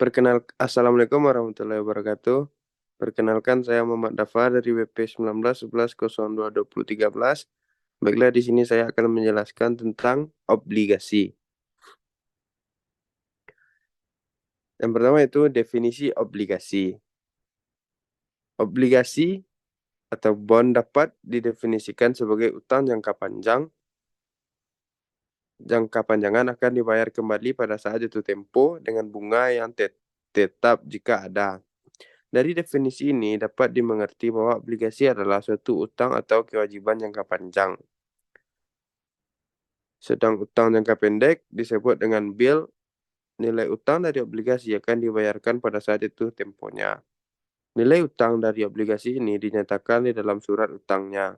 Assalamualaikum warahmatullahi wabarakatuh. Perkenalkan saya Muhammad Dafa dari WP 19 11 02 2013. Baiklah, di sini saya akan menjelaskan tentang obligasi. Yang pertama itu definisi obligasi. Obligasi atau bond dapat didefinisikan sebagai utang jangka panjangan akan dibayar kembali pada saat jatuh tempo dengan bunga yang tetap jika ada. Dari definisi ini dapat dimengerti bahwa obligasi adalah suatu utang atau kewajiban jangka panjang. Sedang utang jangka pendek disebut dengan bill. Nilai utang dari obligasi akan dibayarkan pada saat itu temponya. Nilai utang dari obligasi ini dinyatakan di dalam surat utangnya.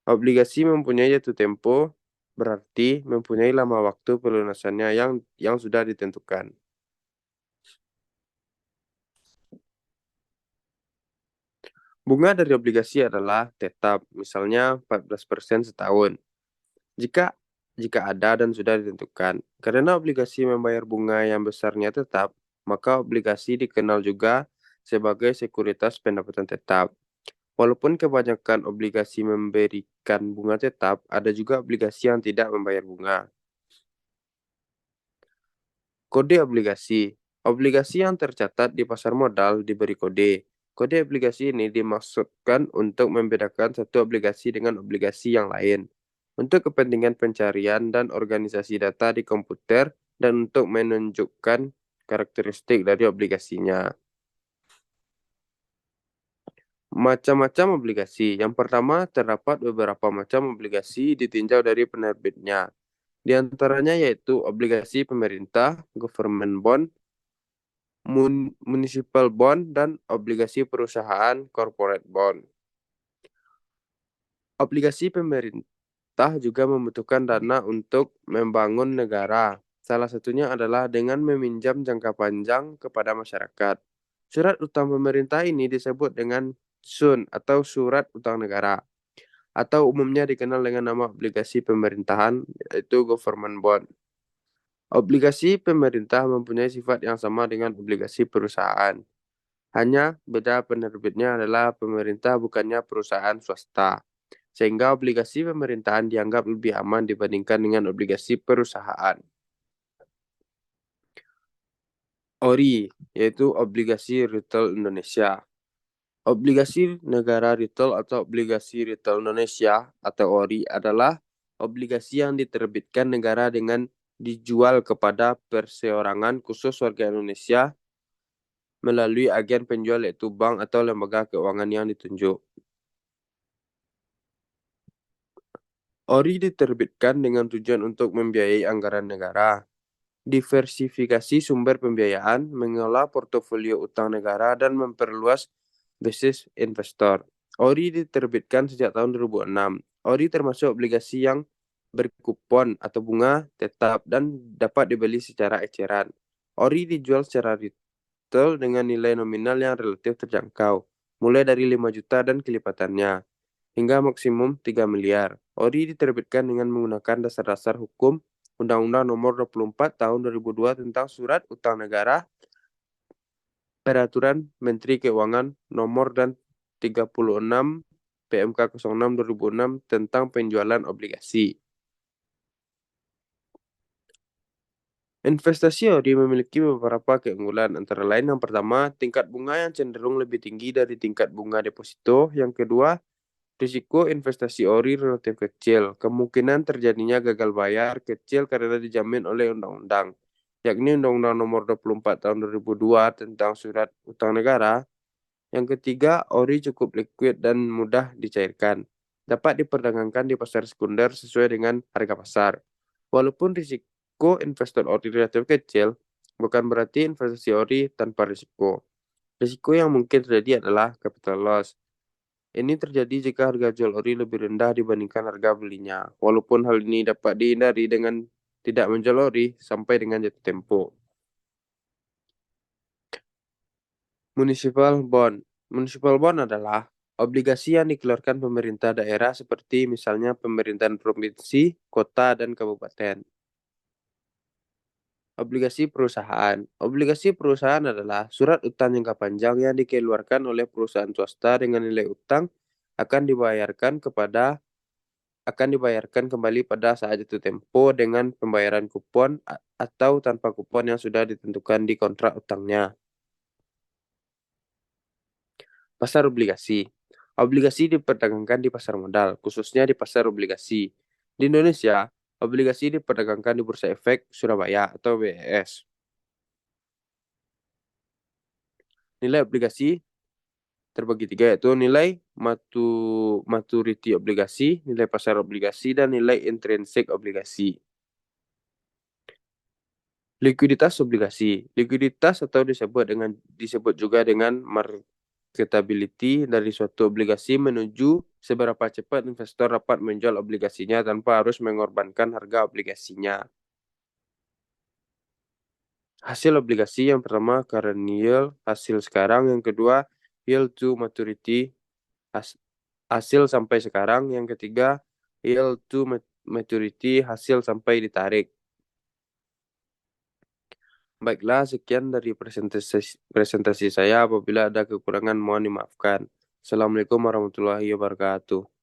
Obligasi mempunyai jatuh tempo, berarti mempunyai lama waktu pelunasannya yang sudah ditentukan. Bunga dari obligasi adalah tetap, misalnya 14% setahun. Jika ada dan sudah ditentukan. Karena obligasi membayar bunga yang besarnya tetap, maka obligasi dikenal juga sebagai sekuritas pendapatan tetap. Walaupun kebanyakan obligasi memberikan bunga tetap, ada juga obligasi yang tidak membayar bunga. Kode obligasi. Obligasi yang tercatat di pasar modal diberi kode. Kode obligasi ini dimaksudkan untuk membedakan satu obligasi dengan obligasi yang lain, untuk kepentingan pencarian dan organisasi data di komputer, dan untuk menunjukkan karakteristik dari obligasinya. Macam-macam obligasi. Yang pertama, terdapat beberapa macam obligasi ditinjau dari penerbitnya. Di antaranya yaitu obligasi pemerintah, government bond, municipal bond, dan obligasi perusahaan, corporate bond. Obligasi pemerintah juga membutuhkan dana untuk membangun negara. Salah satunya adalah dengan meminjam jangka panjang kepada masyarakat. Surat utang pemerintah ini disebut dengan SUN atau surat utang negara, atau umumnya dikenal dengan nama obligasi pemerintahan, yaitu government bond. Obligasi pemerintah mempunyai sifat yang sama dengan obligasi perusahaan. Hanya beda penerbitnya adalah pemerintah, bukannya perusahaan swasta. Sehingga obligasi pemerintahan dianggap lebih aman dibandingkan dengan obligasi perusahaan. ORI, yaitu obligasi retail Indonesia. Obligasi negara retail atau obligasi retail Indonesia atau ORI adalah obligasi yang diterbitkan negara dengan dijual kepada perseorangan khusus warga Indonesia melalui agen penjual, yaitu bank atau lembaga keuangan yang ditunjuk. ORI diterbitkan dengan tujuan untuk membiayai anggaran negara, diversifikasi sumber pembiayaan, mengelola portofolio utang negara, dan memperluas basis investor. ORI diterbitkan sejak tahun 2006. ORI termasuk obligasi yang berkupon atau bunga tetap dan dapat dibeli secara eceran. ORI dijual secara retail dengan nilai nominal yang relatif terjangkau, mulai dari 5 juta dan kelipatannya, hingga maksimum 3 miliar. ORI diterbitkan dengan menggunakan dasar-dasar hukum Undang-Undang Nomor 24 Tahun 2002 tentang Surat Utang Negara, Peraturan Menteri Keuangan Nomor dan 36 PMK 06 2006 tentang penjualan obligasi. Investasi ORI memiliki beberapa keunggulan, antara lain yang pertama, tingkat bunga yang cenderung lebih tinggi dari tingkat bunga deposito. Yang kedua, risiko investasi ORI relatif kecil. Kemungkinan terjadinya gagal bayar kecil karena dijamin oleh undang-undang, yakni Undang-Undang Nomor 24 Tahun 2002 tentang Surat Utang Negara. Yang ketiga, ORI cukup liquid dan mudah dicairkan. Dapat diperdagangkan di pasar sekunder sesuai dengan harga pasar. Walaupun risiko investor ORI relatif kecil, bukan berarti investasi ORI tanpa risiko. Risiko yang mungkin terjadi adalah capital loss. Ini terjadi jika harga jual ORI lebih rendah dibandingkan harga belinya. Walaupun hal ini dapat dihindari dengan tidak menjual ORI sampai dengan jatuh tempo. Municipal bond. Municipal bond adalah obligasi yang dikeluarkan pemerintah daerah seperti misalnya pemerintahan provinsi, kota, dan kabupaten. Obligasi perusahaan. Obligasi perusahaan adalah surat utang jangka panjang yang dikeluarkan oleh perusahaan swasta dengan nilai utang akan dibayarkan kepada akan dibayarkan kembali pada saat jatuh tempo dengan pembayaran kupon atau tanpa kupon yang sudah ditentukan di kontrak utangnya. Pasar obligasi. Obligasi diperdagangkan di pasar modal, khususnya di pasar obligasi. Di Indonesia, obligasi diperdagangkan di Bursa Efek Surabaya atau BES. Nilai obligasi terbagi tiga, yaitu nilai maturity obligasi, nilai pasar obligasi, dan nilai intrinsik obligasi. Likuiditas obligasi. Likuiditas atau disebut juga dengan marketability dari suatu obligasi menuju seberapa cepat investor dapat menjual obligasinya tanpa harus mengorbankan harga obligasinya. Hasil obligasi yang pertama current yield, hasil sekarang, yang kedua yield to maturity, hasil sampai sekarang, yang ketiga yield to maturity, hasil sampai ditarik. Baiklah, sekian dari presentasi saya. Apabila ada kekurangan, mohon dimaafkan. Assalamualaikum warahmatullahi wabarakatuh.